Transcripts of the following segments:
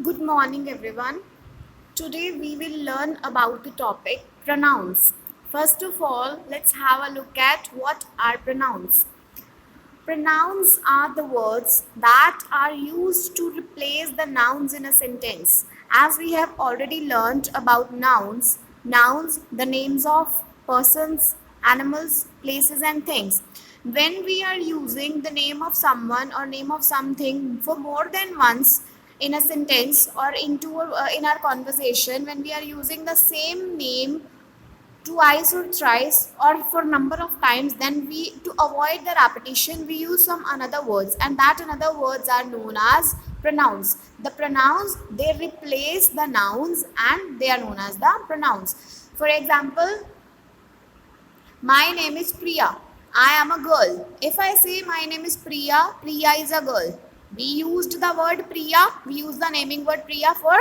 Good morning, everyone. Today we will learn about the topic pronouns. First of all, let's have a look at what are pronouns. Pronouns are the words that are used to replace the nouns in a sentence. As we have already learned about nouns, the names of persons, animals, places, and things. When we are using the name of someone or name of something for more than once in a sentence or in our conversation, when we are using the same name twice or thrice or for number of times, then we, to avoid the repetition, we use some another words, and that another words are known as pronouns. The pronouns, they replace the nouns and they are known as the pronouns. For example, my name is Priya, I am a girl. If I say my name is Priya, Priya is a girl. We used the word Priya, we use the naming word Priya for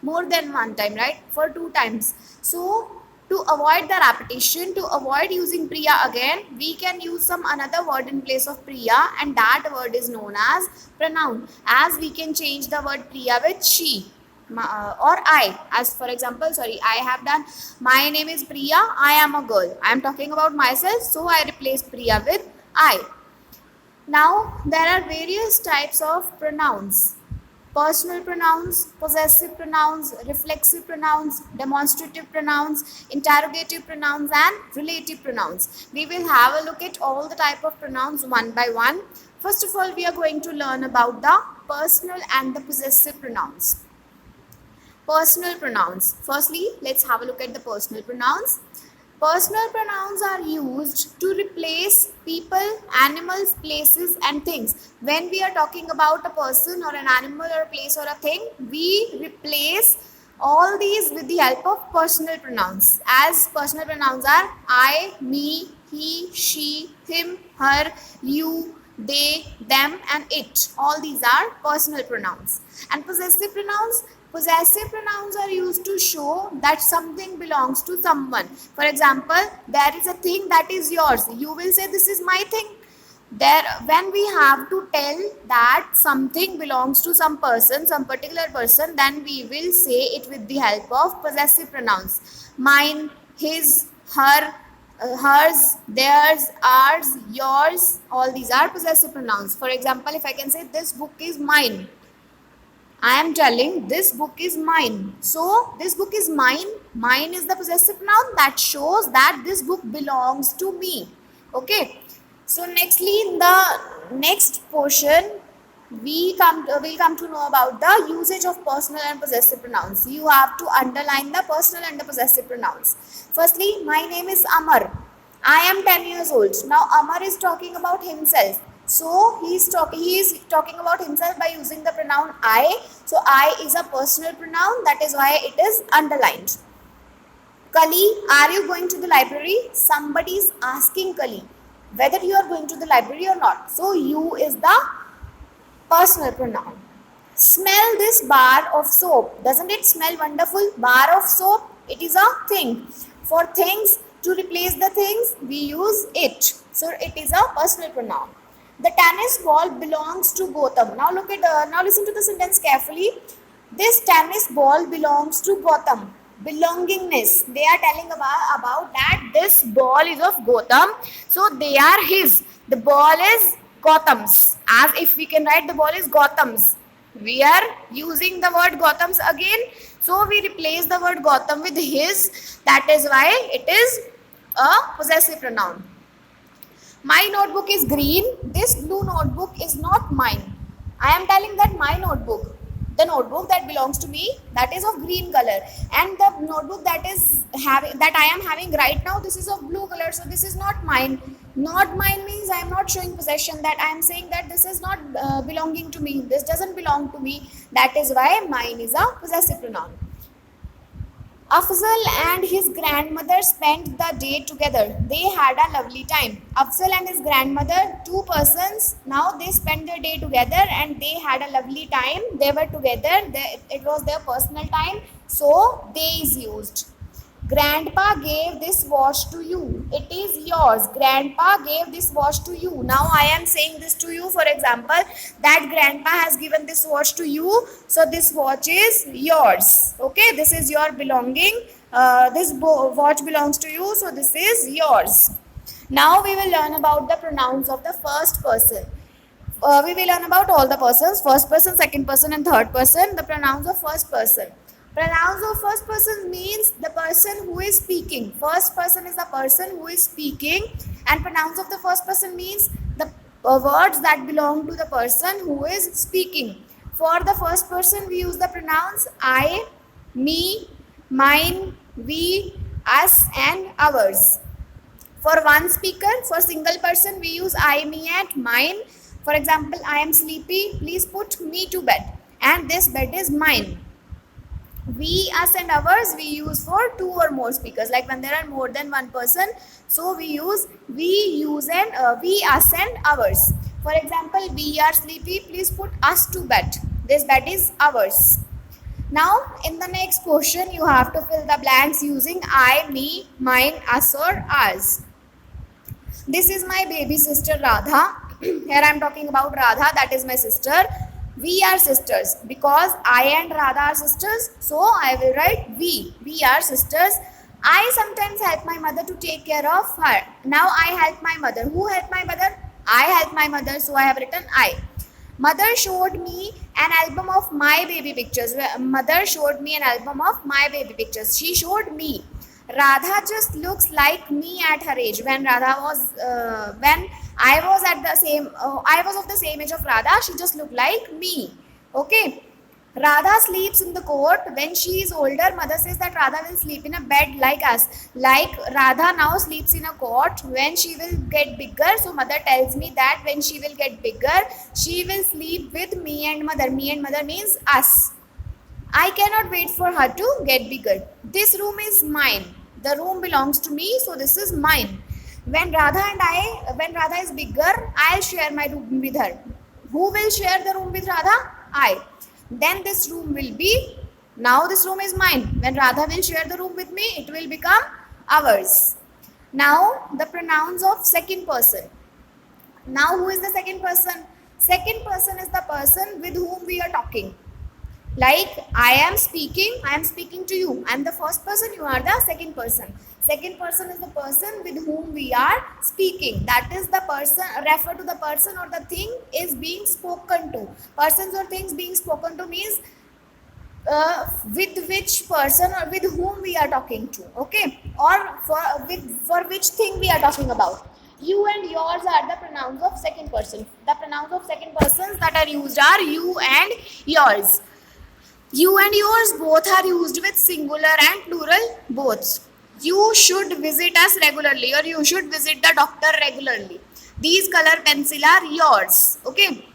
more than one time, right? For two times. So to avoid the repetition, to avoid using Priya again, we can use some another word in place of Priya, and that word is known as pronoun. As we can change the word Priya with she or I. As for example, I have done my name is Priya, I am a girl. I am talking about myself, so I replace Priya with I. Now, there are various types of pronouns: personal pronouns, possessive pronouns, reflexive pronouns, demonstrative pronouns, interrogative pronouns, and relative pronouns. We will have a look at all the type of pronouns one by one. First of all, we are going to learn about the personal and the possessive pronouns. Personal pronouns. Firstly, let's have a look at the personal pronouns. Personal pronouns are used to replace people, animals, places, and things. When we are talking about a person or an animal or a place or a thing, we replace all these with the help of personal pronouns. As personal pronouns are I, me, he, she, him, her, you, they, them, and it. All these are personal pronouns. And possessive pronouns are used to show that something belongs to someone. For example, there is a thing that is yours. You will say this is my thing. There, when we have to tell that something belongs to some person, some particular person, then we will say it with the help of possessive pronouns. Mine, his, her, hers, theirs, ours, yours, all these are possessive pronouns. For example, if I can say this book is mine, I am telling this book is mine. So this book is mine. Mine is the possessive noun that shows that this book belongs to me. Okay. So nextly, in the next portion, we'll come to know about the usage of personal and possessive pronouns. You have to underline the personal and the possessive pronouns. Firstly, my name is Amar. I am 10 years old. Now Amar is talking about himself. So he is talking about himself by using the pronoun I. So I is a personal pronoun, that is why it is underlined. Kali, are you going to the library? Somebody is asking Kali whether you are going to the library or not. So you is the personal pronoun. Smell this bar of soap. Doesn't it smell wonderful? Bar of soap, it is a thing. For things, to replace the things, we use it. So it is a personal pronoun. The tennis ball belongs to Gautam. Now now listen to the sentence carefully. This tennis ball belongs to Gautam. Belongingness. They are telling about that this ball is of Gautam. So they are his. The ball is Gautam's. As if we can write the ball is Gautam's. We are using the word Gautam's again. So we replace the word Gautam with his. That is why it is a possessive pronoun. My notebook is green. This blue notebook is not mine. I am telling that my notebook, the notebook that belongs to me, that is of green color, and the notebook that I am having right now, this is of blue color. So this is not mine. Not mine means I am not showing possession. That I am saying that this is not belonging to me. This doesn't belong to me. That is why mine is a possessive pronoun. Afzal and his grandmother spent the day together. They had a lovely time. Afzal and his grandmother, two persons, now they spent their day together and they had a lovely time. They were together. It was their personal time. So, they is used. Grandpa gave this watch to you. It is yours. Grandpa gave this watch to you. Now I am saying this to you, for example, that grandpa has given this watch to you. So this watch is yours. Okay, this is your belonging. This watch belongs to you. So this is yours. Now we will learn about the pronouns of the first person. We will learn about all the persons, first person, second person and third person. The pronouns of first person. Pronouns of first person means the person who is speaking. First person is the person who is speaking, and pronouns of the first person means the words that belong to the person who is speaking. For the first person we use the pronouns I, me, mine, we, us and ours. For one speaker, for single person, we use I, me and mine. For example, I am sleepy, please put me to bed. And this bed is mine. We, us and ours we use for two or more speakers. Like when there are more than one person, so we use we, us and ours. For example, we are sleepy, please put us to bed. This bed is ours. Now, in the next portion, you have to fill the blanks using I, me, mine, us or ours. This is my baby sister Radha. Here I am talking about Radha, that is my sister. We are sisters because I and Radha are sisters. So I will write we. We are sisters. I sometimes help my mother to take care of her. Now I help my mother. Who helped my mother? I help my mother. So I have written I. Mother showed me an album of my baby pictures. Mother showed me an album of my baby pictures. She showed me. Radha just looks like me at her age. When I was at the same, I was of the same age of Radha. She just looked like me. Okay. Radha sleeps in the court. When she is older, mother says that Radha will sleep in a bed like us. Like Radha now sleeps in a cot. When she will get bigger, so mother tells me that when she will get bigger, she will sleep with me and mother. Me and mother means us. I cannot wait for her to get bigger. This room is mine. The room belongs to me, so this is mine. When Radha is bigger, I'll share my room with her. Who will share the room with Radha? I. Then this room will be, now this room is mine. When Radha will share the room with me, it will become ours. Now the pronouns of second person. Now who is the second person? Second person is the person with whom we are talking. Like I am speaking to you. I am the first person, you are the second person. Second person is the person with whom we are speaking. That is the person, refer to the person or the thing is being spoken to. Persons or things being spoken to means with which person or with whom we are talking to. Okay, or for which thing we are talking about. You and yours are the pronouns of second person. The pronouns of second persons that are used are you and yours. You and yours both are used with singular and plural both. You should visit us regularly or you should visit the doctor regularly. These color pencil are yours. Okay.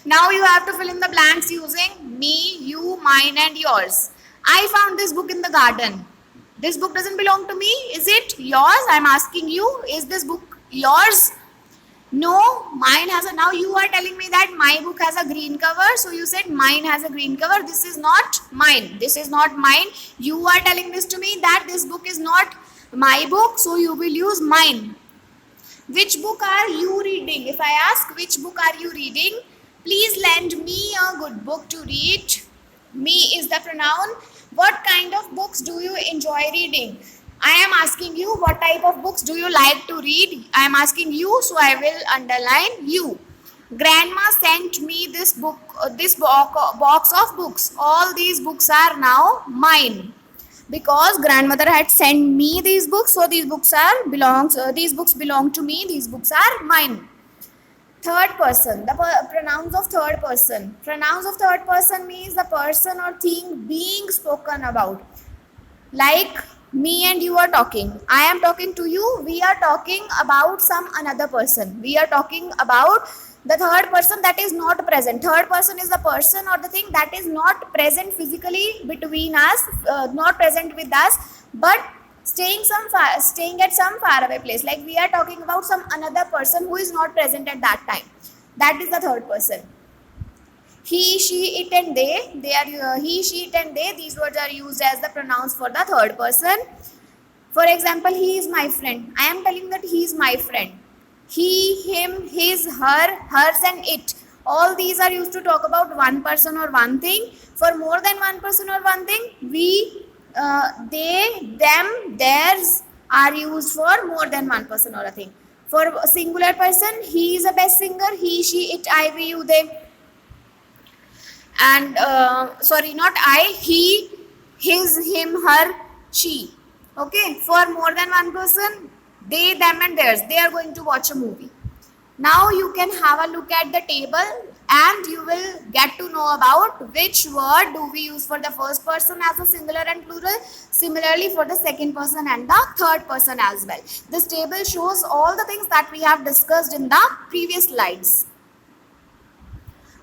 Now you have to fill in the blanks using me, you, mine and yours. I found this book in the garden. This book doesn't belong to me. Is it yours? I am asking you. Is this book yours? No, mine has a, now you are telling me that my book has a green cover. So you said mine has a green cover. This is not mine. This is not mine. You are telling this to me that this book is not my book. So you will use mine. Which book are you reading? If I ask which book are you reading, please lend me a good book to read. Me is the pronoun. What kind of books do you enjoy reading? I am asking you what type of books do you like to read. I am asking you, so I will underline you. Grandma sent me this book, this box of books. All these books are now mine because grandmother had sent me these books. So these books these books belong to me. These books are mine. Third person, the pronouns of third person. Pronouns of third person means the person or thing being spoken about. Like me and you are talking. I am talking to you. We are talking about some another person. We are talking about the third person that is not present. Third person is the person or the thing that is not present physically between us, not present with us, but staying at some faraway place. Like we are talking about some another person who is not present at that time. That is the third person. He, she, it and they are he, she, it and they, these words are used as the pronouns for the third person. For example, he is my friend. I am telling that he is my friend. He, him, his, her, hers and it. All these are used to talk about one person or one thing. For more than one person or one thing, we, they, them, theirs are used for more than one person or a thing. For a singular person, he is a best singer. He, she, it, I, we, you, they. And sorry, not I, he, his, him, her, she. Okay, for more than one person, they, them and theirs, they are going to watch a movie. Now you can have a look at the table and you will get to know about which word do we use for the first person as a singular and plural, similarly for the second person and the third person as well. This table shows all the things that we have discussed in the previous slides.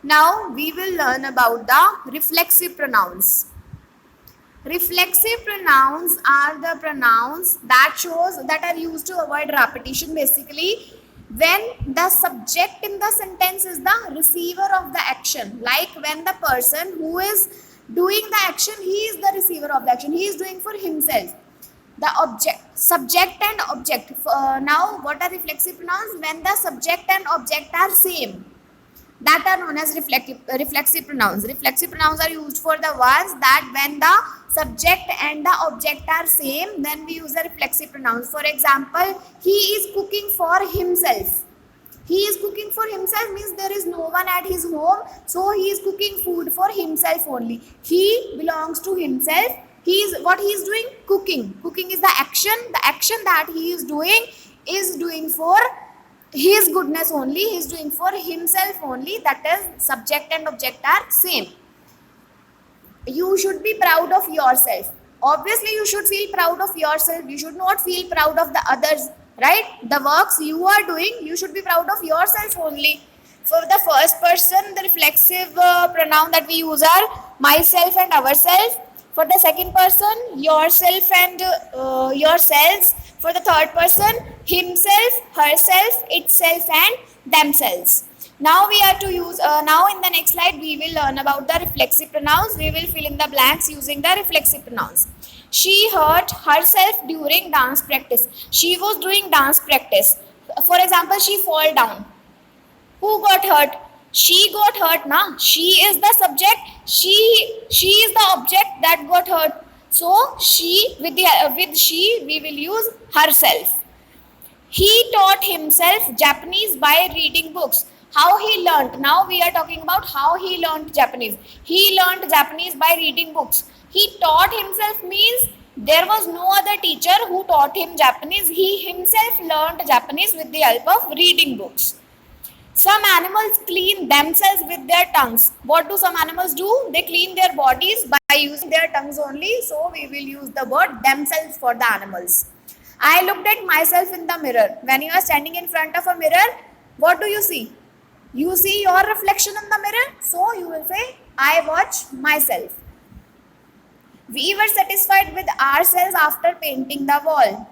Now we will learn about the reflexive pronouns. Reflexive pronouns are the pronouns that are used to avoid repetition, basically when the subject in the sentence is the receiver of the action. Like when the person who is doing the action, he is the receiver of the action, he is doing for himself. The subject and object. Now what are reflexive pronouns? When the subject and object are same, that are known as reflexive pronouns. Reflexive pronouns are used for the ones that when the subject and the object are same, then we use the reflexive pronouns. For example, he is cooking for himself. He is cooking for himself means there is no one at his home, so he is cooking food for himself only. He belongs to himself. What he is doing? Cooking. Cooking is the action. The action that he is doing for his goodness only, he is doing for himself only. That is, subject and object are same. You should be proud of yourself. Obviously you should feel proud of yourself, you should not feel proud of the others, right? The works you are doing, you should be proud of yourself only. For the first person, the reflexive pronoun that we use are myself and ourselves. For the second person, yourself and yourselves. For the third person, himself, herself, itself and themselves. Now we are to use, now in the next slide we will learn about the reflexive pronouns. We will fill in the blanks using the reflexive pronouns. She hurt herself during dance practice. She was doing dance practice. For example, she fall down. Who got hurt? She got hurt, na? She is the subject. She is the object that got hurt. So she, with she we will use herself. He taught himself Japanese by reading books. How he learnt? Now we are talking about how he learnt Japanese. He learnt Japanese by reading books. He taught himself means there was no other teacher who taught him Japanese. He himself learnt Japanese with the help of reading books. Some animals clean themselves with their tongues. What do some animals do? They clean their bodies by using their tongues only. So we will use the word themselves for the animals. I looked at myself in the mirror. When you are standing in front of a mirror, what do you see? You see your reflection in the mirror. So you will say, I watch myself. We were satisfied with ourselves after painting the wall.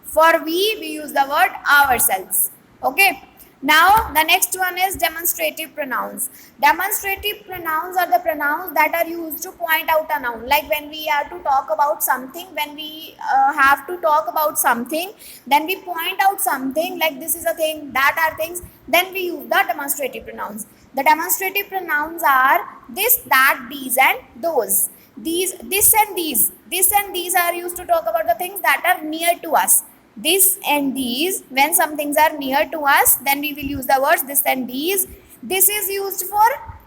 For we use the word ourselves. Okay. Now the next one is demonstrative pronouns. Demonstrative pronouns are the pronouns that are used to point out a noun. Like when we have to talk about something, when we have to talk about something, then we point out something like this is a thing, that are things, then we use the demonstrative pronouns. The demonstrative pronouns are this, that, these and those. This and these are used to talk about the things that are near to us. This and these, when some things are near to us, then we will use the words this and these. This is used for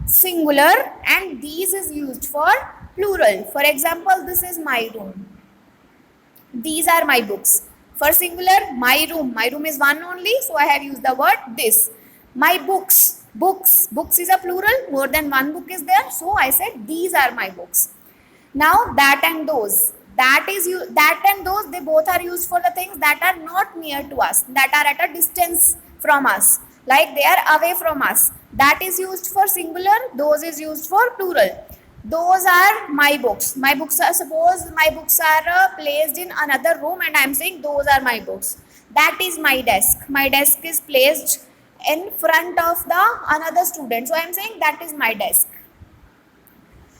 singular and these is used for plural. For example, this is my room. These are my books. For singular, my room. My room is one only, so I have used the word this. My books. Books is a plural. More than one book is there, so I said these are my books. Now that and those. That and those, they both are used for the things that are not near to us, that are at a distance from us, like they are away from us. That is used for singular, those is used for plural. Those are my books. My books are, suppose my books are placed in another room and I am saying those are my books. That is my desk. My desk is placed in front of the another student. So I am saying that is my desk.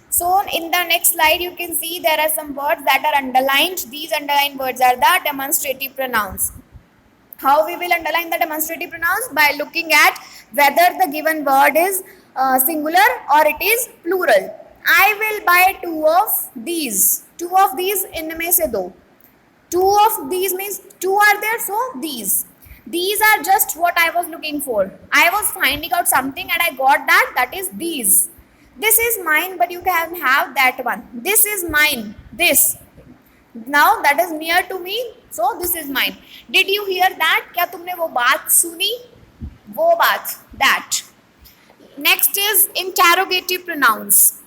So in the next slide, you can see there are some words that are underlined. These underlined words are the demonstrative pronouns. How we will underline the demonstrative pronouns? By looking at whether the given word is singular or it is plural. I will buy two of these. Two of these इनमें से दो. Two of these means two are there, so these. These are just what I was looking for. I was finding out something and I got that. That is these. This is mine, but you can have that one. This is mine. This. Now that is near to me, so this is mine. Did you hear that? क्या तुमने वो बात सुनी? वो बात. That. Next is interrogative pronouns.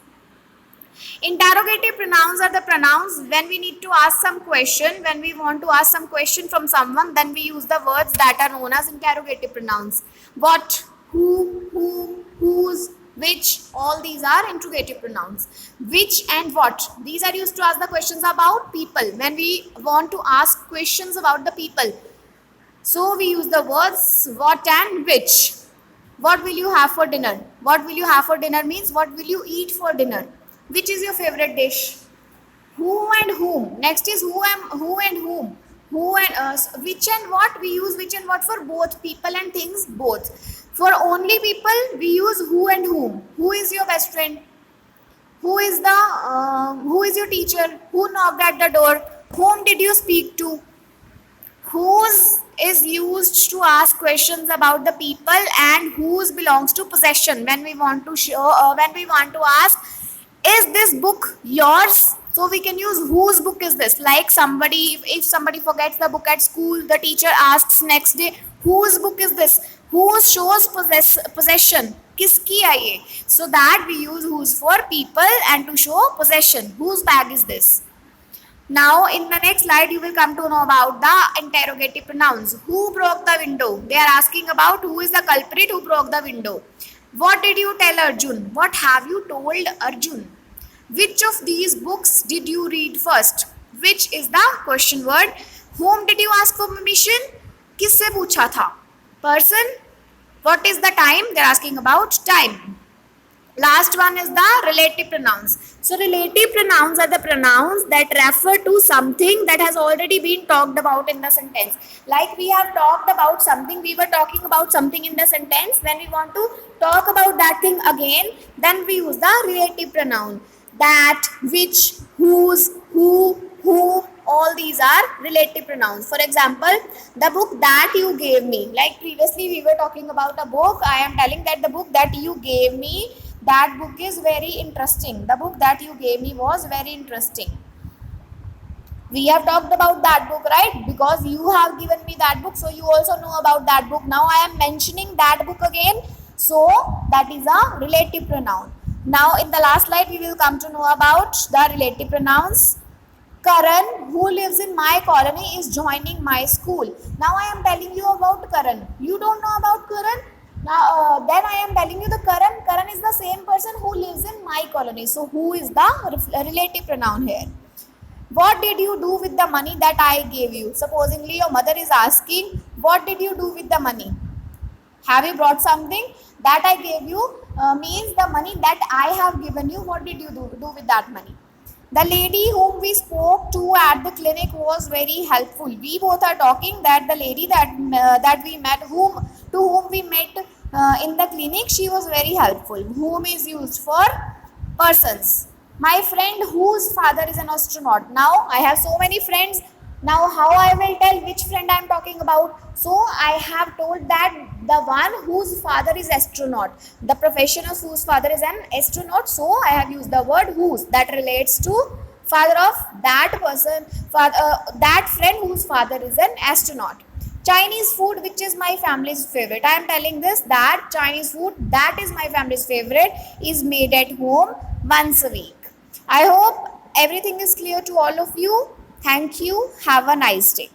Interrogative pronouns are the pronouns when we need to ask some question. When we want to ask some question from someone, then we use the words that are known as interrogative pronouns. What, who, whose, which, all these are interrogative pronouns. Which and what, these are used to ask the questions about people. When we want to ask questions about the people, so we use the words what and which. What will you have for dinner? What will you have for dinner means what will you eat for dinner? Which is your favorite dish? Who and whom. Next is who and whom. Who and which and what. We use which and what for both people and things, both. For only people, we use who and whom. Who is your best friend? Who is your teacher? Who knocked at the door? Whom did you speak to? Whose is used to ask questions about the people, and whose belongs to possession when we want to show when we want to ask, is this book yours? So we can use whose book is this. Like somebody, if somebody forgets the book at school, the teacher asks next day, whose book is this? Who shows possession? Kiski hai ye? So that we use whose for people and to show possession. Whose bag is this? Now in the next slide you will come to know about the interrogative pronouns. Who broke the window? They are asking about who is the culprit who broke the window. What did you tell Arjun? What have you told Arjun? Which of these books did you read first? Which is the question word. Whom did you ask for permission? किससे पूछा था? Person. What is the time? They are asking about time. Last one is the relative pronouns. So relative pronouns are the pronouns that refer to something that has already been talked about in the sentence. Like we have talked about something, we were talking about something in the sentence. When we want to talk about that thing again, then we use the relative pronoun. That, which, whose, who, whom, all these are relative pronouns. For example, the book that you gave me. Like previously we were talking about a book. I am telling that the book that you gave me, that book is very interesting. The book that you gave me was very interesting. We have talked about that book, right? Because you have given me that book, so you also know about that book. Now I am mentioning that book again, so that is a relative pronoun. Now in the last slide we will come to know about the relative pronouns. Karan, who lives in my colony, is joining my school. Now I am telling you about Karan. You don't know about Karan? Now then I am telling you the Karan. Karan is the same person who lives in my colony. So who is the relative pronoun here? What did you do with the money that I gave you? Supposingly your mother is asking, what did you do with the money? Have you brought something? That I gave you means the money that I have given you. What did you do with that money? The lady whom we spoke to at the clinic was very helpful. We both are talking that the lady that we met, whom we met in the clinic, she was very helpful. Whom is used for persons. My friend whose father is an astronaut. Now I have so many friends. Now how I will tell which friend I am talking about? So I have told that the one whose father is astronaut. The profession of whose father is an astronaut. So I have used the word whose, that relates to father of that person, that friend whose father is an astronaut. Chinese food, which is my family's favorite. I am telling this that Chinese food that is my family's favorite is made at home once a week. I hope everything is clear to all of you. Thank you. Have a nice day.